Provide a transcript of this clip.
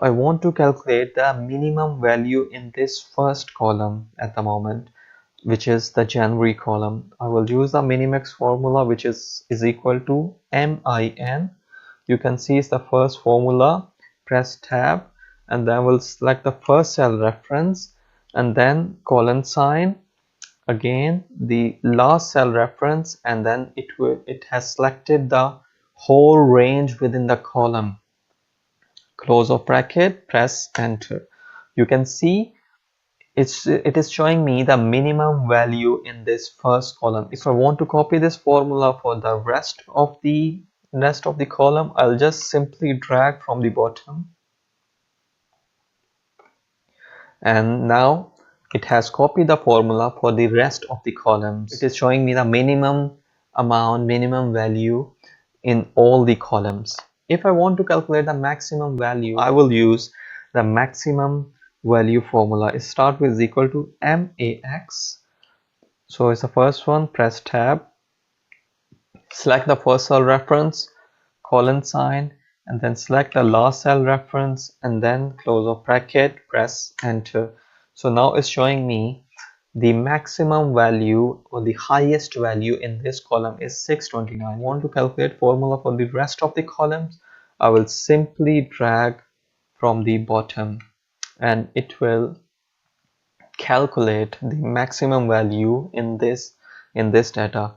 I want to calculate the minimum value in this first column at the moment, which is the January column. I will use the minimax formula, which is equal to MIN. You can see it's the first formula. Press tab and then we'll select the first cell reference and then colon sign, again the last cell reference, and then it has selected the whole range within the column. Close of bracket, press enter. You can see it is showing me the minimum value in this first column. If I want to copy this formula for the rest of the column, I'll just simply drag from the bottom, and now it has copied the formula for the rest of the columns. It is showing me the minimum amount, minimum value in all the columns. If I want to calculate the maximum value, I will use the maximum value formula. It starts with equal to MAX. So it's the first one. Press tab, select the first cell reference, colon sign, and then select the last cell reference and then close of bracket, press enter. So now it's showing me the maximum value or the highest value in this column is 629. I want to calculate formula for the rest of the columns. I will simply drag from the bottom and it will calculate the maximum value in this data.